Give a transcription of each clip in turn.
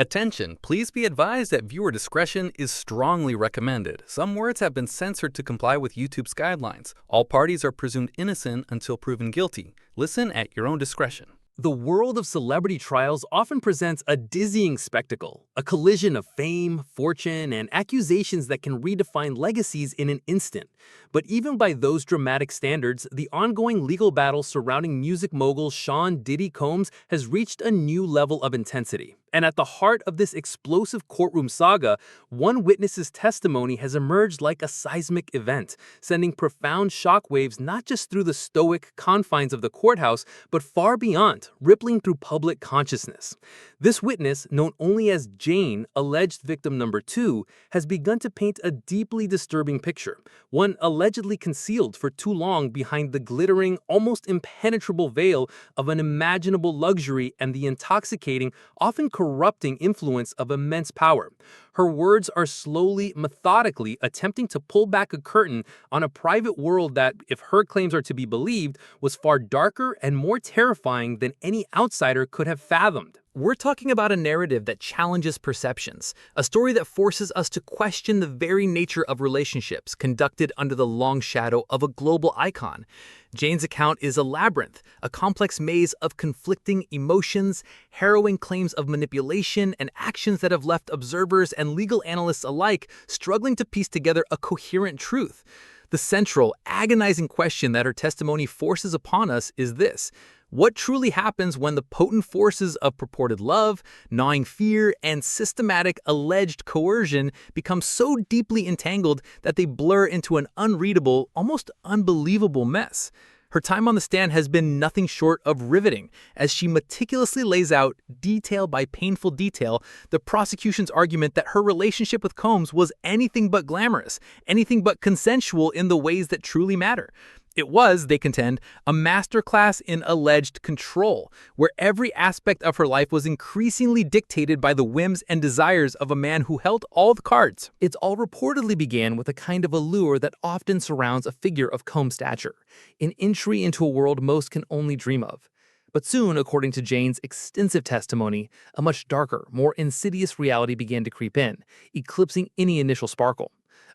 Attention, please be advised that viewer discretion is strongly recommended. Some words have been censored to comply with YouTube's guidelines. All parties are presumed innocent until proven guilty. Listen at your own discretion. The world of celebrity trials often presents a dizzying spectacle, a collision of fame, fortune, and accusations that can redefine legacies in an instant. But even by those dramatic standards, the ongoing legal battle surrounding music mogul Sean Diddy Combs has reached a new level of intensity. And at the heart of this explosive courtroom saga, one witness's testimony has emerged like a seismic event, sending profound shockwaves not just through the stoic confines of the courthouse, but far beyond, rippling through public consciousness. This witness, known only as Jane, alleged victim number 2, has begun to paint a deeply disturbing picture, one allegedly concealed for too long behind the glittering, almost impenetrable veil of unimaginable luxury and the intoxicating, often corrupting influence of immense power. Her words are slowly, methodically attempting to pull back a curtain on a private world that, if her claims are to be believed, was far darker and more terrifying than any outsider could have fathomed. We're talking about a narrative that challenges perceptions, a story that forces us to question the very nature of relationships conducted under the long shadow of a global icon. Jane's account is a labyrinth, a complex maze of conflicting emotions, harrowing claims of manipulation, and actions that have left observers and legal analysts alike struggling to piece together a coherent truth. The central, agonizing question that her testimony forces upon us is this: what truly happens when the potent forces of purported love, gnawing fear, and systematic alleged coercion become so deeply entangled that they blur into an unreadable, almost unbelievable mess? Her time on the stand has been nothing short of riveting, as she meticulously lays out, detail by painful detail, the prosecution's argument that her relationship with Combs was anything but glamorous, anything but consensual in the ways that truly matter. It was, they contend, a masterclass in alleged control, where every aspect of her life was increasingly dictated by the whims and desires of a man who held all the cards. It all reportedly began with a kind of allure that often surrounds a figure of Combs' stature, an entry into a world most can only dream of. But soon, according to Jane's extensive testimony, a much darker, more insidious reality began to creep in, eclipsing any initial sparkle.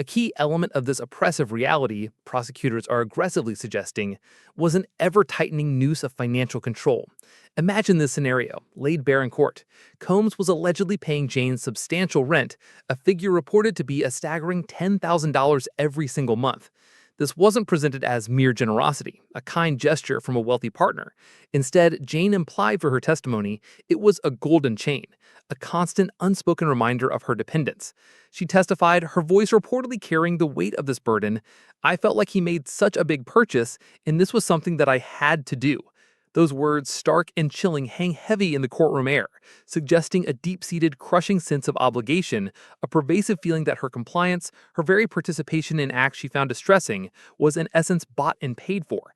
A key element of this oppressive reality, prosecutors are aggressively suggesting, was an ever-tightening noose of financial control. Imagine this scenario, laid bare in court. Combs was allegedly paying Jane substantial rent, a figure reported to be a staggering $10,000 every single month. This wasn't presented as mere generosity, a kind gesture from a wealthy partner. Instead, Jane implied for her testimony it was a golden chain, a constant, unspoken reminder of her dependence. She testified, her voice reportedly carrying the weight of this burden. "I felt like he made such a big purchase, and this was something that I had to do." Those words, stark and chilling, hang heavy in the courtroom air, suggesting a deep-seated, crushing sense of obligation, a pervasive feeling that her compliance, her very participation in acts she found distressing, was in essence bought and paid for.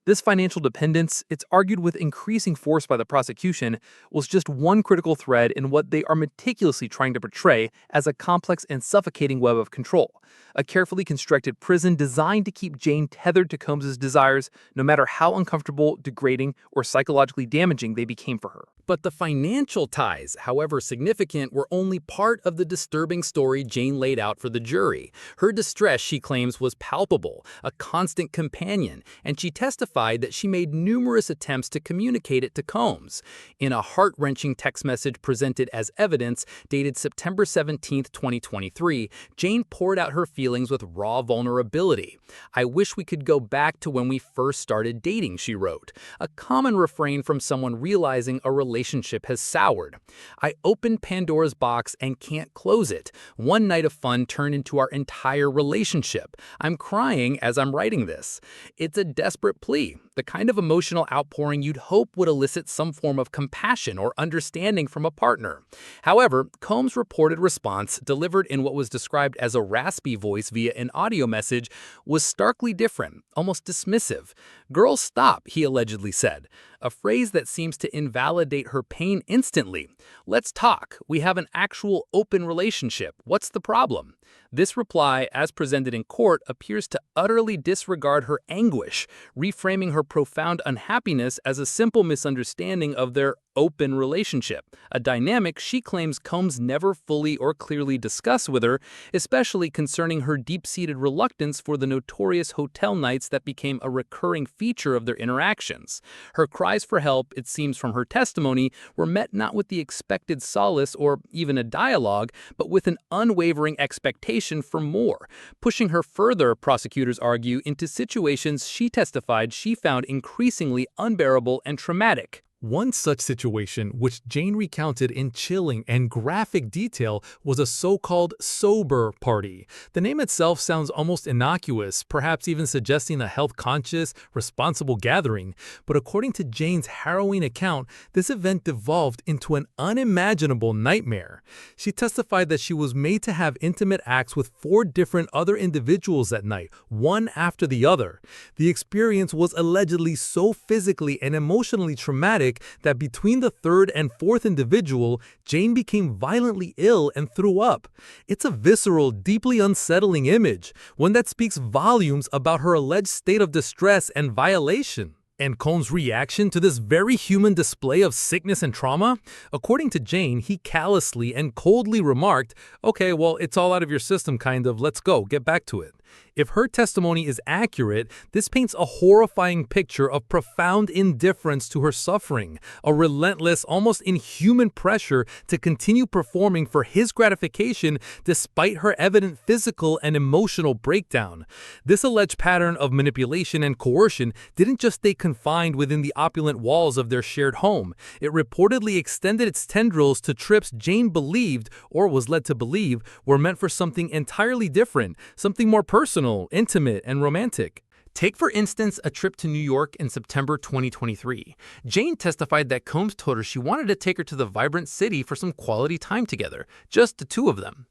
This financial dependence, it's argued with increasing force by the prosecution, was just one critical thread in what they are meticulously trying to portray as a complex and suffocating web of control, a carefully constructed prison designed to keep Jane tethered to Combs' desires, no matter how uncomfortable, degrading, or psychologically damaging they became for her. But the financial ties, however significant, were only part of the disturbing story Jane laid out for the jury. Her distress, she claims, was palpable, a constant companion, and she testified that she made numerous attempts to communicate it to Combs. In a heart-wrenching text message presented as evidence, dated September 17, 2023, Jane poured out her feelings with raw vulnerability. "I wish we could go back to when we first started dating," she wrote, a common refrain from someone realizing a relationship has soured. "I opened Pandora's box and can't close it. One night of fun turned into our entire relationship. I'm crying as I'm writing this." It's a desperate plea, the kind of emotional outpouring you'd hope would elicit some form of compassion or understanding from a partner. However, Combs' reported response, delivered in what was described as a raspy voice via an audio message, was starkly different, almost dismissive. "Girl, stop," he allegedly said, a phrase that seems to invalidate her pain instantly. "Let's talk. We have an actual open relationship. What's the problem?" This reply, as presented in court, appears to utterly disregard her anguish, reframing her profound unhappiness as a simple misunderstanding of their open relationship, a dynamic she claims Combs never fully or clearly discussed with her, especially concerning her deep-seated reluctance for the notorious hotel nights that became a recurring feature of their interactions. Her cries for help, it seems from her testimony, were met not with the expected solace or even a dialogue, but with an unwavering expectation for more, pushing her further, prosecutors argue, into situations she testified she found increasingly unbearable and traumatic. One such situation, which Jane recounted in chilling and graphic detail, was a so-called sober party. The name itself sounds almost innocuous, perhaps even suggesting a health-conscious, responsible gathering. But according to Jane's harrowing account, this event devolved into an unimaginable nightmare. She testified that she was made to have intimate acts with 4 different other individuals that night, one after the other. The experience was allegedly so physically and emotionally traumatic that between the 3rd and 4th individual, Jane became violently ill and threw up. It's a visceral, deeply unsettling image, one that speaks volumes about her alleged state of distress and violation. And Combs' reaction to this very human display of sickness and trauma? According to Jane, he callously and coldly remarked, "Okay, well, it's all out of your system, kind of. Let's go, get back to it." If her testimony is accurate, this paints a horrifying picture of profound indifference to her suffering, a relentless, almost inhuman pressure to continue performing for his gratification despite her evident physical and emotional breakdown. This alleged pattern of manipulation and coercion didn't just stay confined within the opulent walls of their shared home. It reportedly extended its tendrils to trips Jane believed, or was led to believe, were meant for something entirely different, something more personal, intimate, and romantic. Take, for instance, a trip to New York in September 2023. Jane testified that Combs told her she wanted to take her to the vibrant city for some quality time together, just the 2 of them.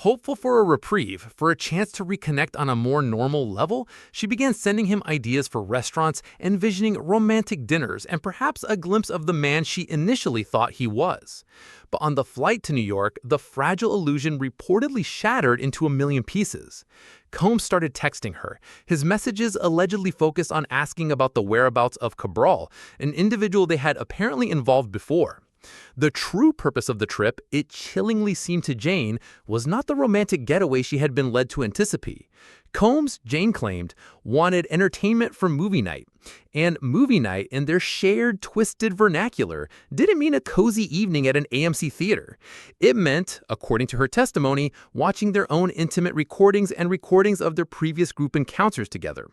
Hopeful for a reprieve, for a chance to reconnect on a more normal level, she began sending him ideas for restaurants, envisioning romantic dinners, and perhaps a glimpse of the man she initially thought he was. But on the flight to New York, the fragile illusion reportedly shattered into a million pieces. Combs started texting her. His messages allegedly focused on asking about the whereabouts of Cabral, an individual they had apparently involved before. The true purpose of the trip, it chillingly seemed to Jane, was not the romantic getaway she had been led to anticipate. Combs, Jane claimed, wanted entertainment for movie night. And movie night, in their shared, twisted vernacular, didn't mean a cozy evening at an AMC theater. It meant, according to her testimony, watching their own intimate recordings and recordings of their previous group encounters together.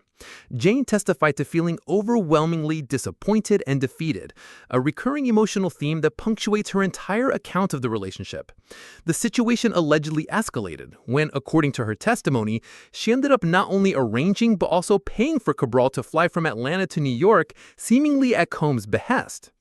Jane testified to feeling overwhelmingly disappointed and defeated, a recurring emotional theme that punctuates her entire account of the relationship. The situation allegedly escalated when, according to her testimony, she ended up not only arranging but also paying for Cabral to fly from Atlanta to New York, seemingly at Combs' behest.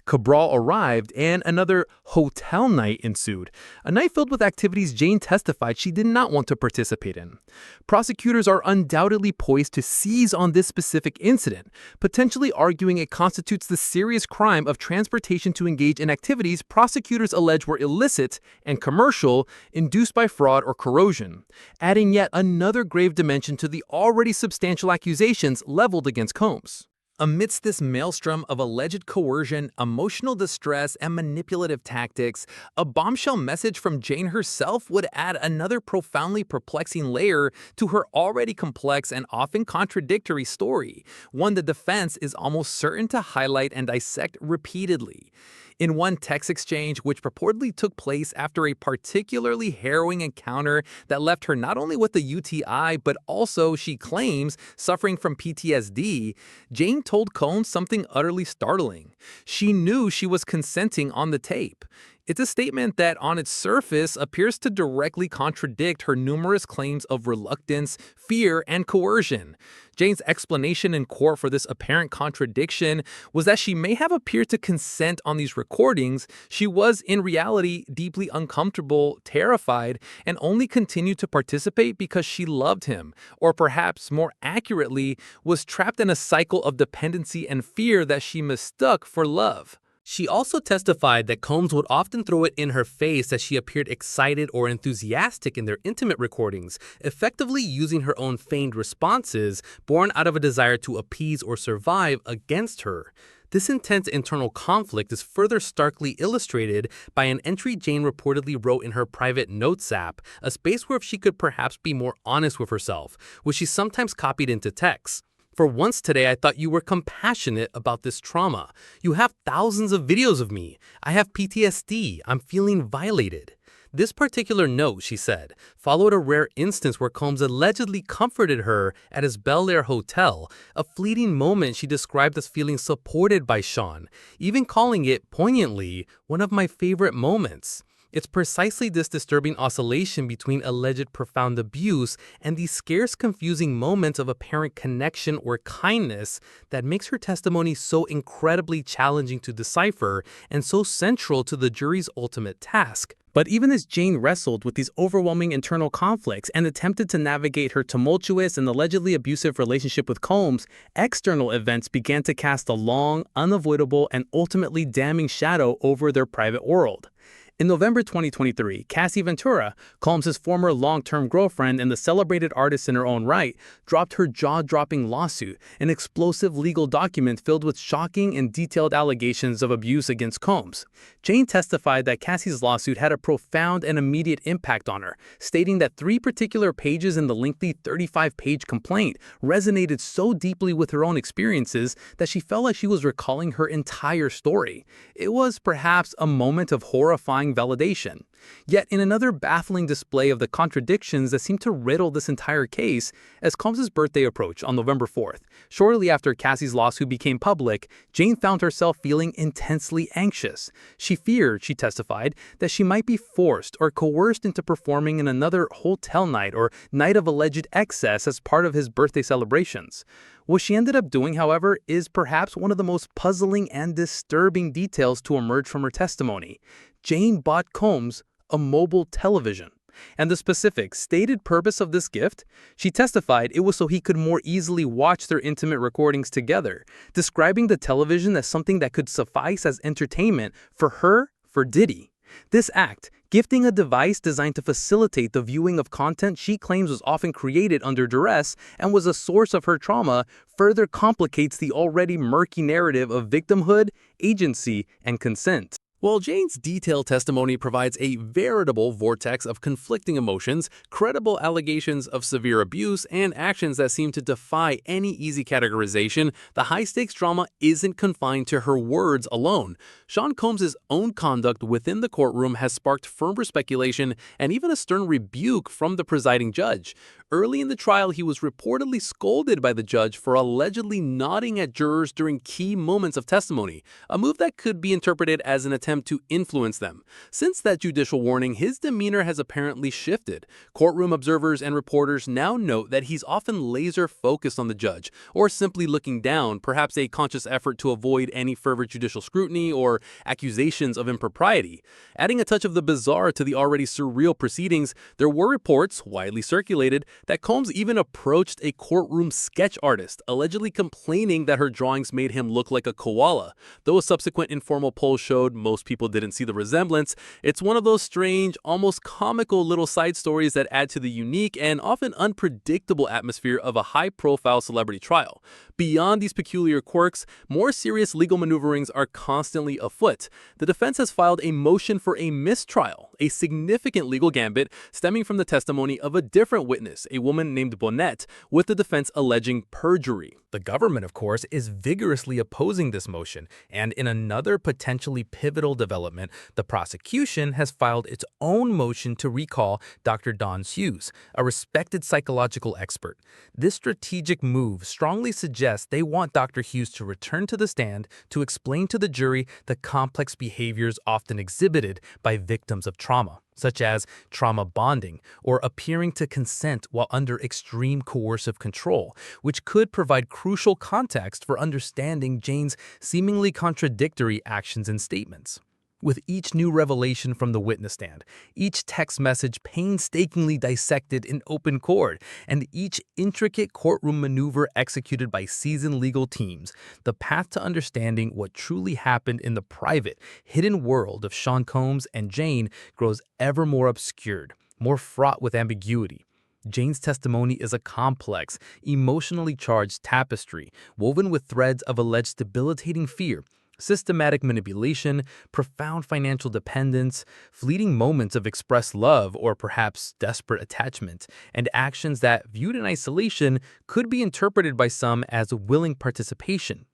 Cabral arrived and another hotel night ensued, a night filled with activities Jane testified she did not want to participate in. Prosecutors are undoubtedly poised to seize on this specific incident, potentially arguing it constitutes the serious crime of transportation to engage in activities prosecutors allege were illicit and commercial, induced by fraud or corrosion, adding yet another grave dimension to the already substantial accusations leveled against Combs. Amidst this maelstrom of alleged coercion, emotional distress, and manipulative tactics, a bombshell message from Jane herself would add another profoundly perplexing layer to her already complex and often contradictory story, one the defense is almost certain to highlight and dissect repeatedly. In one text exchange, which purportedly took place after a particularly harrowing encounter that left her not only with a UTI, but also, she claims, suffering from PTSD, Jane told Combs something utterly startling. She knew she was consenting on the tape. It's a statement that, on its surface, appears to directly contradict her numerous claims of reluctance, fear, and coercion. Jane's explanation in court for this apparent contradiction was that she may have appeared to consent on these recordings. She was, in reality, deeply uncomfortable, terrified, and only continued to participate because she loved him, or perhaps, more accurately, was trapped in a cycle of dependency and fear that she mistook for love. She also testified that Combs would often throw it in her face that she appeared excited or enthusiastic in their intimate recordings, effectively using her own feigned responses, born out of a desire to appease or survive, against her. This intense internal conflict is further starkly illustrated by an entry Jane reportedly wrote in her private notes app, a space where she could perhaps be more honest with herself, which she sometimes copied into text. For once today, I thought you were compassionate about this trauma. You have thousands of videos of me. I have PTSD. I'm feeling violated. This particular note, she said, followed a rare instance where Combs allegedly comforted her at his Bel Air hotel, a fleeting moment she described as feeling supported by Sean, even calling it, poignantly, one of my favorite moments. It's precisely this disturbing oscillation between alleged profound abuse and these scarce, confusing moments of apparent connection or kindness that makes her testimony so incredibly challenging to decipher and so central to the jury's ultimate task. But even as Jane wrestled with these overwhelming internal conflicts and attempted to navigate her tumultuous and allegedly abusive relationship with Combs, external events began to cast a long, unavoidable, and ultimately damning shadow over their private world. In November 2023, Cassie Ventura, Combs' former long-term girlfriend and the celebrated artist in her own right, dropped her jaw-dropping lawsuit, an explosive legal document filled with shocking and detailed allegations of abuse against Combs. Jane testified that Cassie's lawsuit had a profound and immediate impact on her, stating that 3 particular pages in the lengthy 35-page complaint resonated so deeply with her own experiences that she felt like she was recalling her entire story. It was perhaps a moment of horrifying validation. Yet in another baffling display of the contradictions that seem to riddle this entire case, as Combs' birthday approached on November 4th, shortly after Cassie's lawsuit became public, Jane found herself feeling intensely anxious. She feared, she testified, that she might be forced or coerced into performing in another hotel night or night of alleged excess as part of his birthday celebrations. What she ended up doing, however, is perhaps one of the most puzzling and disturbing details to emerge from her testimony. Jane bought Combs a mobile television. And the specific, stated purpose of this gift? She testified it was so he could more easily watch their intimate recordings together, describing the television as something that could suffice as entertainment for her, for Diddy. This act, gifting a device designed to facilitate the viewing of content she claims was often created under duress and was a source of her trauma, further complicates the already murky narrative of victimhood, agency, and consent. While Jane's detailed testimony provides a veritable vortex of conflicting emotions, credible allegations of severe abuse, and actions that seem to defy any easy categorization, the high-stakes drama isn't confined to her words alone. Sean Combs' own conduct within the courtroom has sparked firmer speculation and even a stern rebuke from the presiding judge. Early in the trial, he was reportedly scolded by the judge for allegedly nodding at jurors during key moments of testimony, a move that could be interpreted as an attempt to influence them. Since that judicial warning, his demeanor has apparently shifted. Courtroom observers and reporters now note that he's often laser-focused on the judge, or simply looking down, perhaps a conscious effort to avoid any further judicial scrutiny or accusations of impropriety. Adding a touch of the bizarre to the already surreal proceedings, there were reports, widely circulated, that Combs even approached a courtroom sketch artist, allegedly complaining that her drawings made him look like a koala. Though a subsequent informal poll showed most people didn't see the resemblance, it's one of those strange, almost comical little side stories that add to the unique and often unpredictable atmosphere of a high-profile celebrity trial. Beyond these peculiar quirks, more serious legal maneuverings are constantly afoot. The defense has filed a motion for a mistrial, a significant legal gambit stemming from the testimony of a different witness, a woman named Bonnet, with the defense alleging perjury. The government, of course, is vigorously opposing this motion, and in another potentially pivotal development, the prosecution has filed its own motion to recall Dr. Don Hughes, a respected psychological expert. This strategic move strongly suggests they want Dr. Hughes to return to the stand to explain to the jury the complex behaviors often exhibited by victims of trauma, such as trauma bonding or appearing to consent while under extreme coercive control, which could provide crucial context for understanding Jane's seemingly contradictory actions and statements. With each new revelation from the witness stand, each text message painstakingly dissected in open court, and each intricate courtroom maneuver executed by seasoned legal teams, the path to understanding what truly happened in the private, hidden world of Sean Combs and Jane grows ever more obscured, more fraught with ambiguity. Jane's testimony is a complex, emotionally charged tapestry woven with threads of alleged debilitating fear, systematic manipulation, profound financial dependence, fleeting moments of expressed love or perhaps desperate attachment, and actions that, viewed in isolation, could be interpreted by some as willing participation.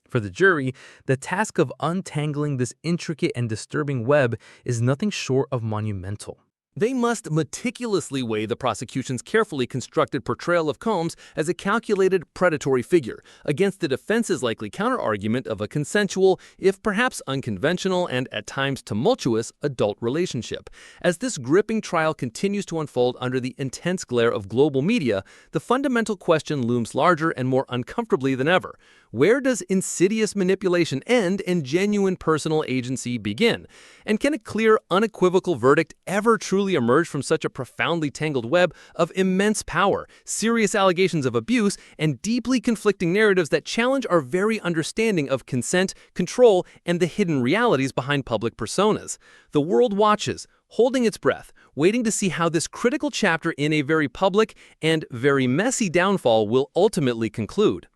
For the jury, the task of untangling this intricate and disturbing web is nothing short of monumental. They must meticulously weigh the prosecution's carefully constructed portrayal of Combs as a calculated, predatory figure against the defense's likely counterargument of a consensual, if perhaps unconventional and at times tumultuous, adult relationship. As this gripping trial continues to unfold under the intense glare of global media, the fundamental question looms larger and more uncomfortably than ever. Where does insidious manipulation end and genuine personal agency begin? And can a clear, unequivocal verdict ever truly emerge from such a profoundly tangled web of immense power, serious allegations of abuse, and deeply conflicting narratives that challenge our very understanding of consent, control, and the hidden realities behind public personas? The world watches, holding its breath, waiting to see how this critical chapter in a very public and very messy downfall will ultimately conclude.